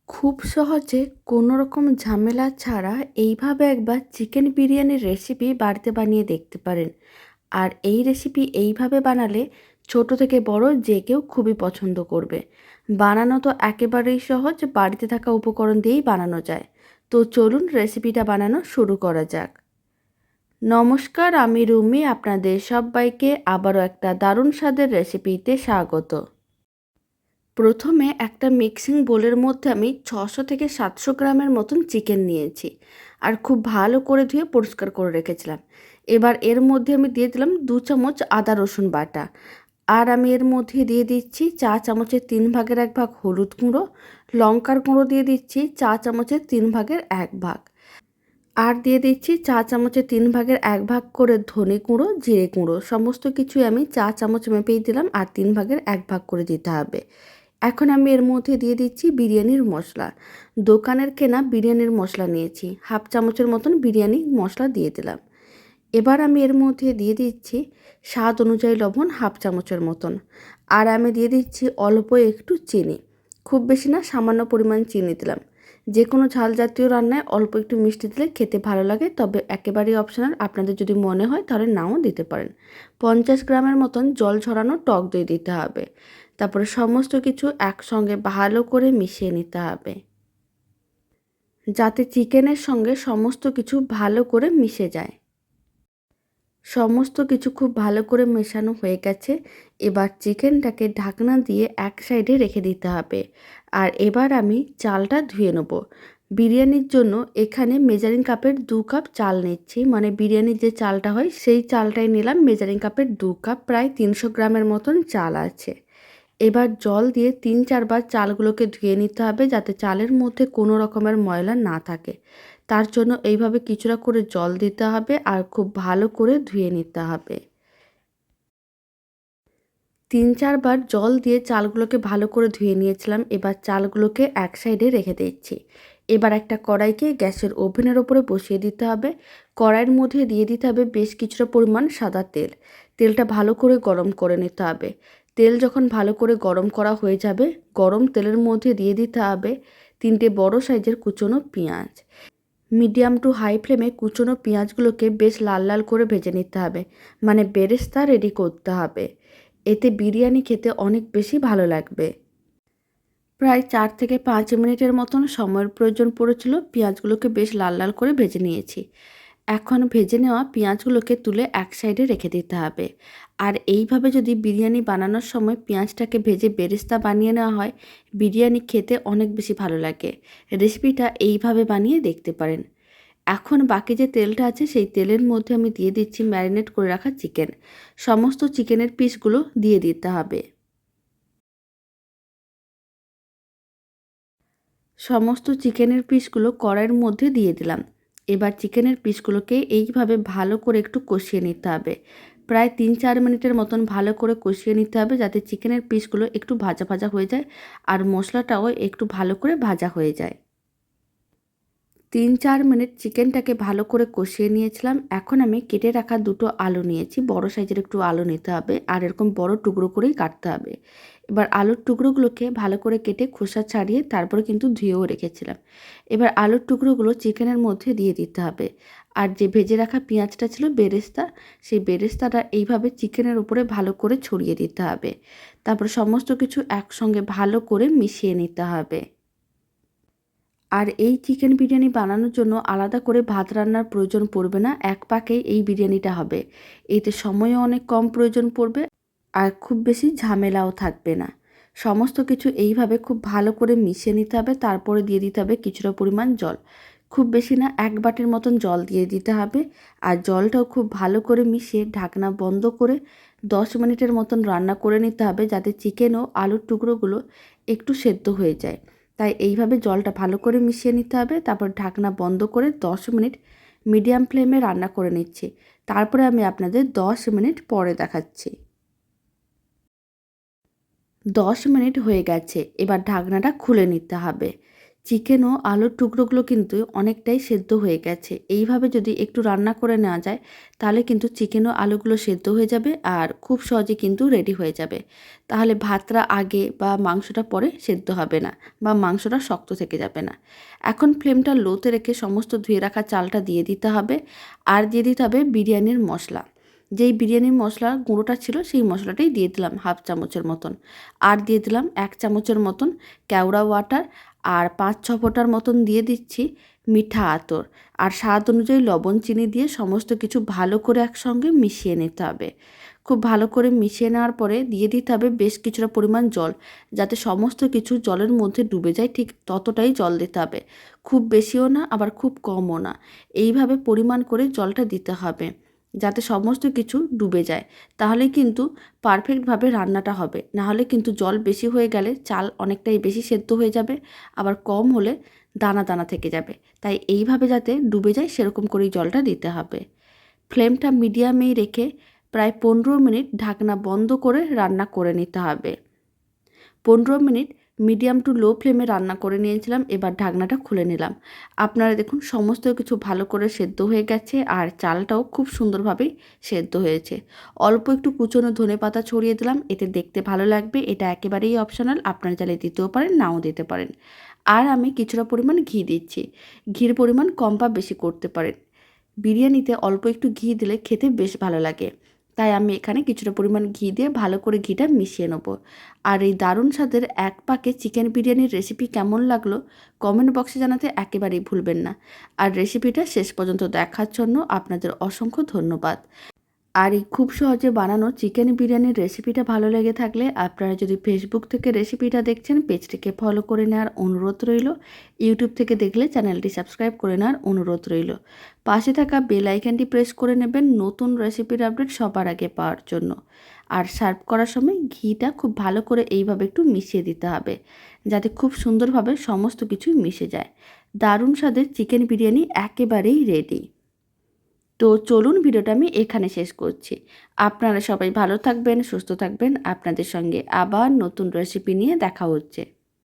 খুব সহজে কোনো রকম ঝামেলা ছাড়া এইভাবে একবার চিকেন বিরিয়ানির রেসিপি বাড়িতে বানিয়ে দেখতে পারেন। আর এই রেসিপি এইভাবে বানালে ছোট থেকে বড় যে কেউ খুবই পছন্দ করবে। বানানো তো একেবারেই সহজ, বাড়িতে থাকা উপকরণ দিয়েই বানানো যায়। তো চলুন রেসিপিটা বানানো শুরু করা যাক। নমস্কার, আমি রুমি, আপনাদের সবাইকে আবারও একটা দারুণ স্বাদের রেসিপিতে স্বাগত। প্রথমে একটা মিক্সিং বোলের মধ্যে আমি 600 থেকে 700 গ্রামের মতন চিকেন নিয়েছি আর খুব ভালো করে ধুয়ে পরিষ্কার করে রেখেছিলাম। এবার এর মধ্যে আমি দিয়ে দিলাম 2 চামচ আদা রসুন বাটা। আর আমি এর মধ্যে দিয়ে দিচ্ছি চা চামচের 3 ভাগের 1 ভাগ হলুদ গুঁড়ো, লঙ্কার গুঁড়ো দিয়ে দিচ্ছি চা চামচের 3 ভাগের 1 ভাগ, আর দিয়ে দিচ্ছি চা চামচের 3 ভাগের 1 ভাগ করে ধনে গুঁড়ো, জিরে গুঁড়ো। সমস্ত কিছুই আমি চা চামচ মেপেই দিলাম আর 3 ভাগের 1 ভাগ করে দিতে হবে। এখন আমি এর মধ্যে দিয়ে দিচ্ছি বিরিয়ানির মশলা। দোকানের কেনা বিরিয়ানির মশলা নিয়েছি, হাফ চামচের মতন বিরিয়ানি মশলা দিয়ে দিলাম। এবার আমি এর মধ্যে দিয়ে দিচ্ছি স্বাদ অনুযায়ী লবণ হাফ চামচের মতন, আর আমি দিয়ে দিচ্ছি অল্প একটু চিনি। খুব বেশি না, সামান্য পরিমাণ চিনি দিলাম। যে কোনো ঝাল জাতীয় রান্নায় অল্প একটু মিষ্টি দিলে খেতে ভালো লাগে, তবে একেবারেই অপশনাল, আপনাদের যদি মনে হয় তাহলে নাও দিতে পারেন। 50 গ্রামের মতন জল ঝরানো টক দই দিতে হবে। তারপরে সমস্ত কিছু একসঙ্গে ভালো করে মিশিয়ে নিতে হবে, যাতে চিকেনের সঙ্গে সমস্ত কিছু ভালো করে মিশে যায়। সমস্ত কিছু খুব ভালো করে মেশানো হয়ে গেছে। এবার চিকেনটাকে ঢাকনা দিয়ে এক সাইডে রেখে দিতে হবে। আর এবার আমি চালটা ধুয়ে নেব। বিরিয়ানির জন্য এখানে মেজারিং কাপের 2 কাপ চাল নিচ্ছি, মানে বিরিয়ানির যে চালটা হয় সেই চালটাই নিলাম। মেজারিং কাপের 2 কাপ, প্রায় 300 গ্রামের মতন চাল আছে। এবার জল দিয়ে 3-4 বার চালগুলোকে ধুয়ে নিতে হবে, যাতে চালের মধ্যে কোনো রকমের ময়লা না থাকে। তার জন্য এইভাবে কিছুটা করে জল দিতে হবে আর খুব ভালো করে ধুয়ে নিতে হবে। 3-4 বার জল দিয়ে চালগুলোকে ভালো করে ধুয়ে নিয়েছিলাম। এবার চালগুলোকে এক সাইডে রেখে দিচ্ছি। এবার একটা কড়াইকে গ্যাসের ওভেনের ওপরে বসিয়ে দিতে হবে। কড়াইয়ের মধ্যে দিয়ে দিতে হবে বেশ কিছুটা পরিমাণ সাদা তেল। তেলটা ভালো করে গরম করে নিতে হবে। তেল যখন ভালো করে গরম করা হয়ে যাবে, গরম তেলের মধ্যে দিয়ে দিতে হবে 3টে বড় সাইজের কুচনো পেঁয়াজ। মিডিয়াম টু হাই ফ্লেমে কুচনো পেঁয়াজগুলোকে বেশ লাল লাল করে ভেজে নিতে হবে, মানে বেরেস্তা রেডি করতে হবে। এতে বিরিয়ানি খেতে অনেক বেশি ভালো লাগবে। প্রায় 4 থেকে 5 মিনিটের মতন সময়ের প্রয়োজন পড়েছিল। পেঁয়াজগুলোকে বেশ লাল লাল করে ভেজে নিয়েছি। এখন ভেজে নেওয়া পেঁয়াজগুলোকে তুলে এক সাইডে রেখে দিতে হবে। আর এইভাবে যদি বিরিয়ানি বানানোর সময় পেঁয়াজটাকে ভেজে বেরেস্তা বানিয়ে নেওয়া হয়, বিরিয়ানি খেতে অনেক বেশি ভালো লাগে। রেসিপিটা এইভাবে বানিয়ে দেখতে পারেন। এখন বাকি যে তেলটা আছে সেই তেলের মধ্যে আমি দিয়ে দিচ্ছি ম্যারিনেট করে রাখা চিকেন। সমস্ত চিকেনের পিসগুলো দিয়ে দিতে হবে। সমস্ত চিকেনের পিসগুলো কড়াইয়ের মধ্যে দিয়ে দিলাম। এবার চিকেনের পিসগুলোকে এইভাবে ভালো করে একটু কষিয়ে নিতে হবে। প্রায় 3-4 মিনিটের মতন ভালো করে কষিয়ে নিতে হবে, যাতে চিকেনের পিসগুলো একটু ভাজা ভাজা হয়ে যায় আর মশলাটাও একটু ভালো করে ভাজা হয়ে যায়। 3-4 মিনিট চিকেনটাকে ভালো করে কষিয়ে নিয়েছিলাম। এখন আমি কেটে রাখা 2টো আলু নিয়েছি। বড় সাইজের একটু আলু নিতে হবে আর এরকম বড় টুকরো করেই কাটতে হবে। এবার আলুর টুকরোগুলোকে ভালো করে কেটে খোসা ছাড়িয়ে তারপরে কিন্তু ধুয়েও রেখেছিলাম। এবার আলুর টুকরোগুলো চিকেনের মধ্যে দিয়ে দিতে হবে। আর যে ভেজে রাখা পেঁয়াজটা ছিল বেরেস্তা, সেই বেরেস্তাটা এইভাবে চিকেনের উপরে ভালো করে ছড়িয়ে দিতে হবে। তারপর সমস্ত কিছু একসঙ্গে ভালো করে মিশিয়ে নিতে হবে। আর এই চিকেন বিরিয়ানি বানানোর জন্য আলাদা করে ভাত রান্নার প্রয়োজন পড়বে না, এক পাকেই এই বিরিয়ানিটা হবে। এতে সময়ও অনেক কম প্রয়োজন পড়বে আর খুব বেশি ঝামেলাও থাকবে না। সমস্ত কিছু এইভাবে খুব ভালো করে মিশিয়ে নিতে হবে। তারপরে দিয়ে দিতে হবে কিছুটা পরিমাণ জল। খুব বেশি না, 1 বাটির মতন জল দিয়ে দিতে হবে। আর জলটাও খুব ভালো করে মিশিয়ে ঢাকনা বন্ধ করে 10 মিনিটের মতন রান্না করে নিতে হবে, যাতে চিকেন ও আলুর টুকরোগুলো একটু সেদ্ধ হয়ে যায়। তাই এইভাবে জলটা ভালো করে মিশিয়ে নিতে হবে। তারপর ঢাকনা বন্ধ করে 10 মিনিট মিডিয়াম ফ্লেমে রান্না করে নিচ্ছি। তারপরে আমি আপনাদের 10 মিনিট পরে দেখাচ্ছি। 10 মিনিট হয়ে গেছে। এবার ঢাকনাটা খুলে নিতে হবে। চিকেন ও আলুর টুকরোগুলো কিন্তু অনেকটাই সেদ্ধ হয়ে গেছে। এইভাবে যদি একটু রান্না করে নেওয়া যায় তাহলে কিন্তু চিকেন ও আলুগুলো সেদ্ধ হয়ে যাবে আর খুব সহজে কিন্তু রেডি হয়ে যাবে। তাহলে ভাতটা আগে বা মাংসটা পরে সেদ্ধ হবে না বা মাংসটা শক্ত থেকে যাবে না। এখন ফ্লেমটা লোতে রেখে সমস্ত ধুয়ে রাখা চালটা দিয়ে দিতে হবে আর দিয়ে দিতে হবে বিরিয়ানির মশলা। যেই বিরিয়ানির মশলা গুঁড়োটা ছিল সেই মশলাটাই দিয়ে দিলাম হাফ চামচের মতন। আর দিয়ে দিলাম 1 চামচের মতন কেওড়া ওয়াটার আর 5-6 ফোঁটার মতন দিয়ে দিচ্ছি মিঠা আতর। আর স্বাদ অনুযায়ী লবণ চিনি দিয়ে সমস্ত কিছু ভালো করে একসঙ্গে মিশিয়ে নিতে হবে। খুব ভালো করে মিশিয়ে নেওয়ার পরে দিয়ে দিতে হবে বেশ কিছুটা পরিমাণ জল, যাতে সমস্ত কিছু জলের মধ্যে ডুবে যায় ঠিক ততটাই জল দিতে হবে। খুব বেশিও না আবার খুব কমও না। এইভাবে পরিমাণ করে জলটা দিতে হবে যাতে সমস্ত কিছু ডুবে যায়। তাহলে কিন্তু পারফেক্টভাবে রান্নাটা হবে। নাহলে কিন্তু জল বেশি হয়ে গেলে চাল অনেকটাই বেশি সেদ্ধ হয়ে যাবে, আবার কম হলে দানা দানা থেকে যাবে। তাই এইভাবে যাতে ডুবে যায় সেরকম করেই জলটা দিতে হবে। ফ্লেমটা মিডিয়ামেই রেখে প্রায় 15 মিনিট ঢাকনা বন্ধ করে রান্না করে নিতে হবে। 15 মিনিট মিডিয়াম টু লো ফ্লেমে রান্না করে নিয়েছিলাম। এবার ঢাকনাটা খুলে নিলাম। আপনারা দেখুন সমস্ত কিছু ভালো করে সেদ্ধ হয়ে গেছে আর চালটাও খুব সুন্দরভাবেই সেদ্ধ হয়েছে। অল্প একটু কুচনো ধনেপাতা ছড়িয়ে দিলাম, এতে দেখতে ভালো লাগবে। এটা একেবারেই অপশনাল, আপনারা চাইলে দিতেও পারেন, নাও দিতে পারেন। আর আমি কিছুটা পরিমাণ ঘি দিচ্ছি। ঘির পরিমাণ কম বা বেশি করতে পারেন। বিরিয়ানিতে অল্প একটু ঘি দিলে খেতে বেশ ভালো লাগে। তাই আমি এখানে কিছুটা পরিমাণ ঘি দিয়ে ভালো করে ঘিটা মিশিয়ে নেব। আর এই দারুণ স্বাদের এক পাকে চিকেন বিরিয়ানির রেসিপি কেমন লাগলো কমেন্ট বক্সে জানাতে একেবারেই ভুলবেন না। আর রেসিপিটা শেষ পর্যন্ত দেখার জন্য আপনাদের অসংখ্য ধন্যবাদ। আর এই খুব সহজে বানানো চিকেন বিরিয়ানির রেসিপিটা ভালো লেগে থাকলে আপনারা যদি ফেসবুক থেকে রেসিপিটা দেখছেন পেজটিকে ফলো করে নেওয়ার অনুরোধ রইল। ইউটিউব থেকে দেখলে চ্যানেলটি সাবস্ক্রাইব করে নেওয়ার অনুরোধ রইল। পাশে থাকা বেল আইকনটি প্রেস করে নেবেন নতুন রেসিপির আপডেট সবার আগে পাওয়ার জন্য। আর সার্ভ করার সময় ঘিটা খুব ভালো করে এইভাবে একটু মিশিয়ে দিতে হবে যাতে খুব সুন্দরভাবে সমস্ত কিছুই মিশে যায়। দারুণ স্বাদের চিকেন বিরিয়ানি একেবারেই রেডি। তো চলুন ভিডিওটা আমি এখানে শেষ করছি। আপনারা সবাই ভালো থাকবেন, সুস্থ থাকবেন। আপনাদের সঙ্গে আবার নতুন রেসিপি নিয়ে দেখা হচ্ছে।